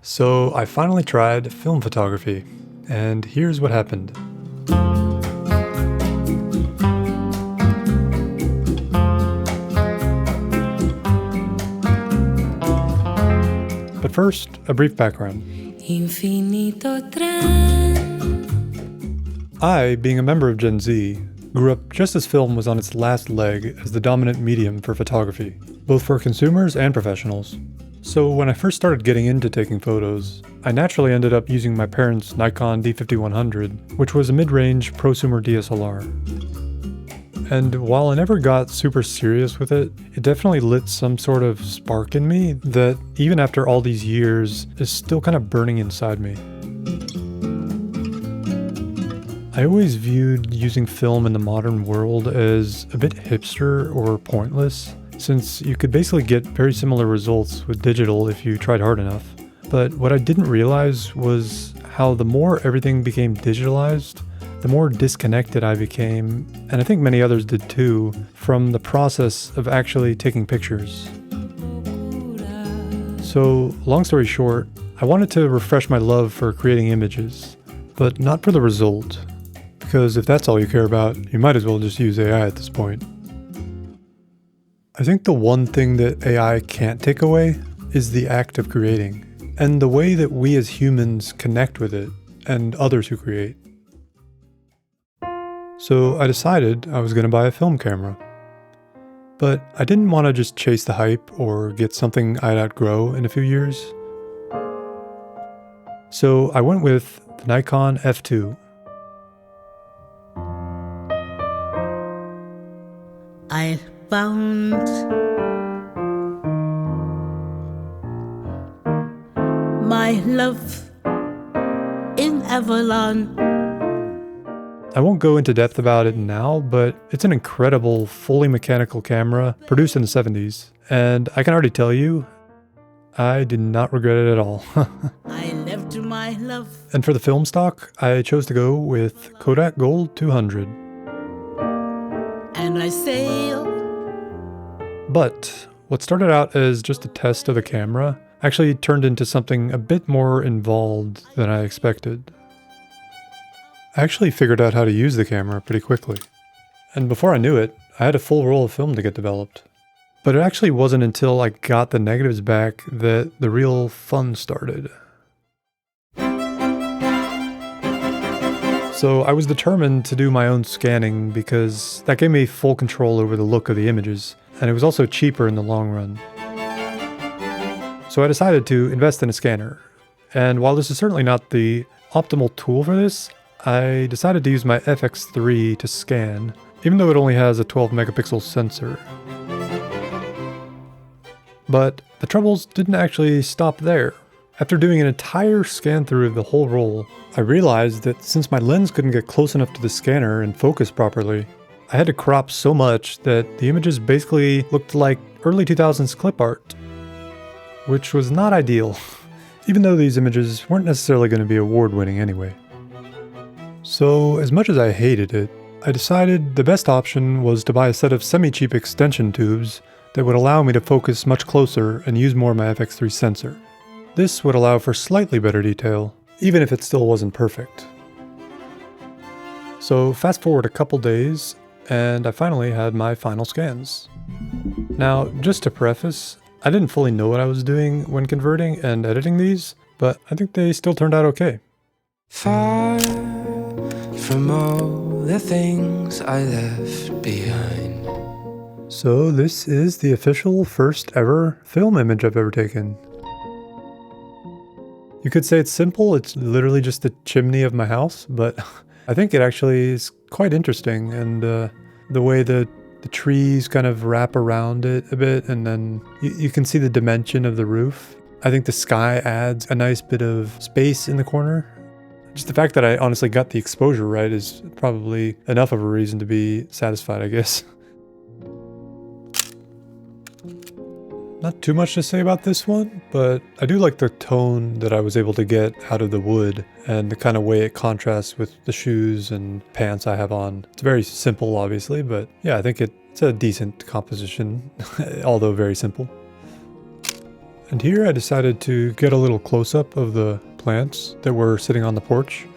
So I finally tried film photography, and here's what happened. But first, a brief background. Infinito tren. I, being a member of Gen Z, grew up just as film was on its last leg as the dominant medium for photography, both for consumers and professionals. So when I first started getting into taking photos, I naturally ended up using my parents' Nikon D5100, which was a mid-range prosumer DSLR. And while I never got super serious with it, it definitely lit some sort of spark in me that, even after all these years, is still kind of burning inside me. I always viewed using film in the modern world as a bit hipster or pointless, since you could basically get very similar results with digital if you tried hard enough. But what I didn't realize was how the more everything became digitalized, the more disconnected I became, and I think many others did too, from the process of actually taking pictures. So, long story short, I wanted to refresh my love for creating images, but not for the result. Because if that's all you care about, you might as well just use AI at this point. I think the one thing that AI can't take away is the act of creating, and the way that we as humans connect with it and others who create. So I decided I was going to buy a film camera. But I didn't want to just chase the hype or get something I'd outgrow in a few years. So I went with the Nikon F2. I found my love in Avalon. I won't go into depth about it now, but it's an incredible, fully mechanical camera produced in the 70s. And I can already tell you, I did not regret it at all. I left my love. And for the film stock, I chose to go with Kodak Gold 200. And I sail. But what started out as just a test of the camera actually turned into something a bit more involved than I expected. I actually figured out how to use the camera pretty quickly. And before I knew it, I had a full roll of film to get developed. But it actually wasn't until I got the negatives back that the real fun started. So I was determined to do my own scanning because that gave me full control over the look of the images, and it was also cheaper in the long run. So I decided to invest in a scanner. And while this is certainly not the optimal tool for this, I decided to use my FX3 to scan, even though it only has a 12 megapixel sensor. But the troubles didn't actually stop there. After doing an entire scan through of the whole roll, I realized that since my lens couldn't get close enough to the scanner and focus properly, I had to crop so much that the images basically looked like early 2000s clip art, which was not ideal, even though these images weren't necessarily going to be award-winning anyway. So, as much as I hated it, I decided the best option was to buy a set of semi-cheap extension tubes that would allow me to focus much closer and use more of my FX3 sensor. This would allow for slightly better detail, even if it still wasn't perfect. So fast forward a couple days, and I finally had my final scans. Now, just to preface, I didn't fully know what I was doing when converting and editing these, but I think they still turned out okay. Far from all the things I left behind. So this is the official first ever film image I've ever taken. You could say it's simple, it's literally just the chimney of my house, but I think it actually is quite interesting, and the way the trees kind of wrap around it a bit, and then you can see the dimension of the roof. I think the sky adds a nice bit of space in the corner. Just the fact that I honestly got the exposure right is probably enough of a reason to be satisfied, I guess. Not too much to say about this one, but I do like the tone that I was able to get out of the wood and the kind of way it contrasts with the shoes and pants I have on. It's very simple, obviously, but yeah, I think it's a decent composition, although very simple. And here I decided to get a little close-up of the plants that were sitting on the porch.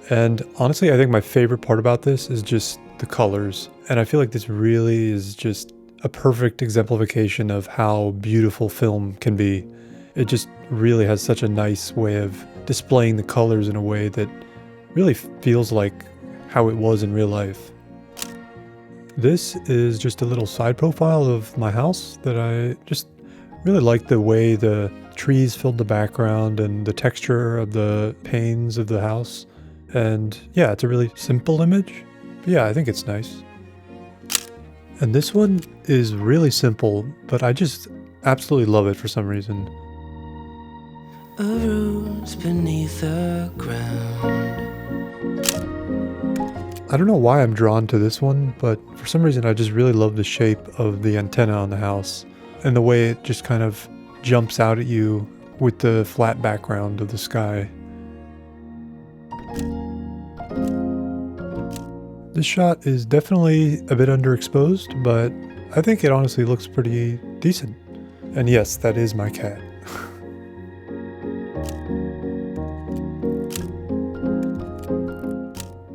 And honestly, I think my favorite part about this is just the colors. And I feel like this really is just a perfect exemplification of how beautiful film can be. It just really has such a nice way of displaying the colors in a way that really feels like how it was in real life. This is just a little side profile of my house that I just really like the way the trees filled the background and the texture of the panes of the house. And yeah, it's a really simple image. But yeah, I think it's nice. And this one is really simple, but I just absolutely love it for some reason. A rose beneath the ground. I don't know why I'm drawn to this one, but for some reason I just really love the shape of the antenna on the house and the way it just kind of jumps out at you with the flat background of the sky. This shot is definitely a bit underexposed, but I think it honestly looks pretty decent. And yes, that is my cat.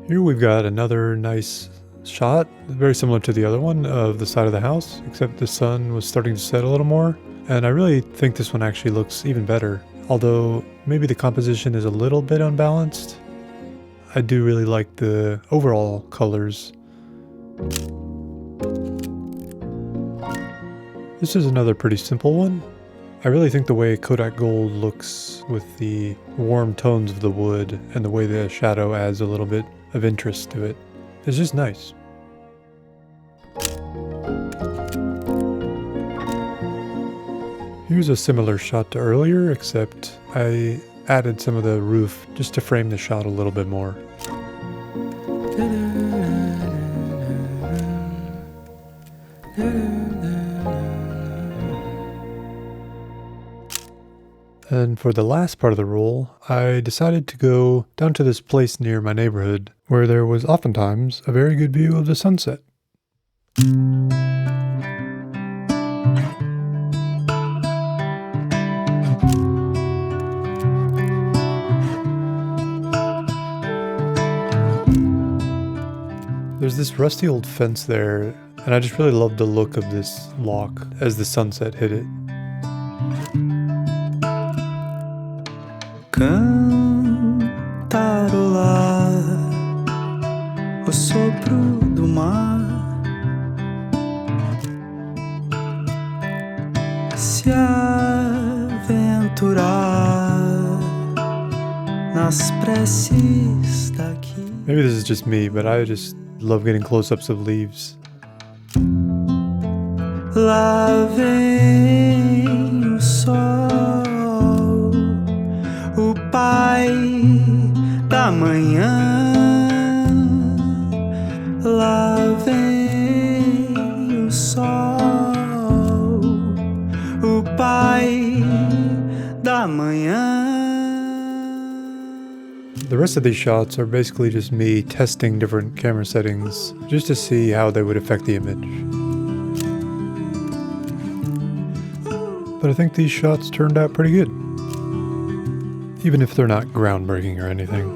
Here we've got another nice shot, very similar to the other one, of the side of the house, except the sun was starting to set a little more. And I really think this one actually looks even better. Although maybe the composition is a little bit unbalanced. I do really like the overall colors. This is another pretty simple one. I really think the way Kodak Gold looks with the warm tones of the wood and the way the shadow adds a little bit of interest to it is just nice. Here's a similar shot to earlier, except I added some of the roof just to frame the shot a little bit more. And for the last part of the roll, I decided to go down to this place near my neighborhood where there was oftentimes a very good view of the sunset. There's this rusty old fence there, and I just really loved the look of this lock as the sunset hit it. Cantarolar o sopro do mar, se aventurar nas preces daqui. Maybe this is just me, but I just love getting close-ups of leaves. Lá vem o sol, o pai da manhã. Lá vem o sol, o pai da manhã. The rest of these shots are basically just me testing different camera settings just to see how they would affect the image. But I think these shots turned out pretty good, even if they're not groundbreaking or anything.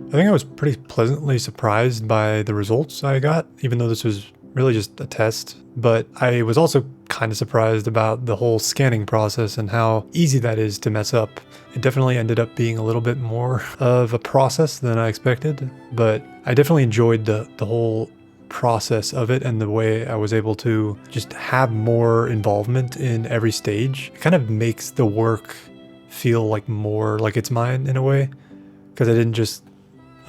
I think I was pretty pleasantly surprised by the results I got, even though this was really just a test. But I was also kind of surprised about the whole scanning process and how easy that is to mess up. It definitely ended up being a little bit more of a process than I expected, but I definitely enjoyed the whole process of it and the way I was able to just have more involvement in every stage. It kind of makes the work feel like more like it's mine in a way, because I didn't just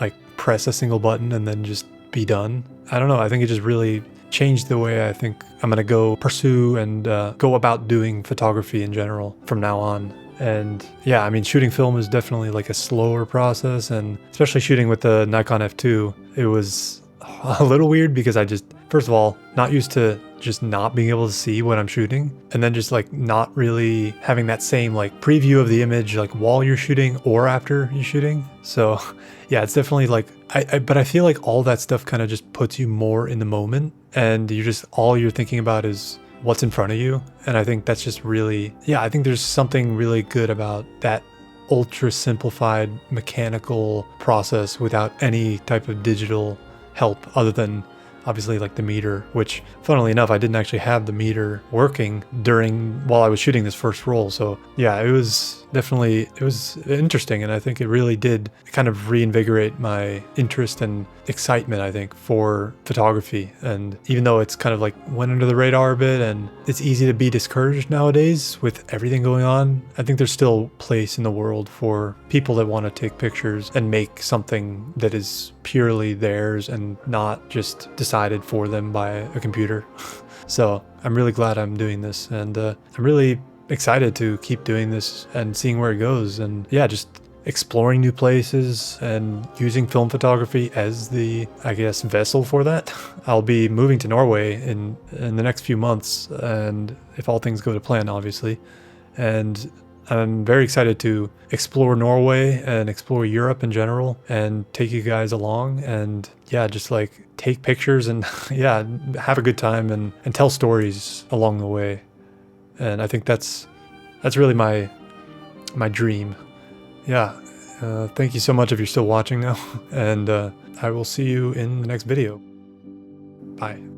like press a single button and then just be done. I don't know, I think it just really changed the way I think I'm gonna go pursue and go about doing photography in general from now on. And yeah, I mean, shooting film is definitely like a slower process, and especially shooting with the Nikon F2, it was a little weird because I just first of all, not used to just not being able to see what I'm shooting, and then just like not really having that same like preview of the image like while you're shooting or after you're shooting. So yeah, it's definitely like but I feel like all that stuff kind of just puts you more in the moment, and all you're thinking about is what's in front of you. And I think that's just really, yeah, I think there's something really good about that ultra simplified mechanical process without any type of digital help other than obviously like the meter, which funnily enough, I didn't actually have the meter working while I was shooting this first roll. So yeah, it was interesting. And I think it really did kind of reinvigorate my interest and excitement, I think, for photography. And even though it's kind of like went under the radar a bit and it's easy to be discouraged nowadays with everything going on, I think there's still place in the world for people that want to take pictures and make something that is purely theirs and not just decided for them by a computer. So I'm really glad I'm doing this, and I'm really excited to keep doing this and seeing where it goes. And yeah, just exploring new places and using film photography as the, I guess, vessel for that. I'll be moving to Norway in the next few months, and if all things go to plan, obviously. And I'm very excited to explore Norway and explore Europe in general and take you guys along and yeah, just like take pictures and yeah, have a good time and tell stories along the way. And I think that's really my dream. Yeah. Thank you so much if you're still watching now. And I will see you in the next video. Bye.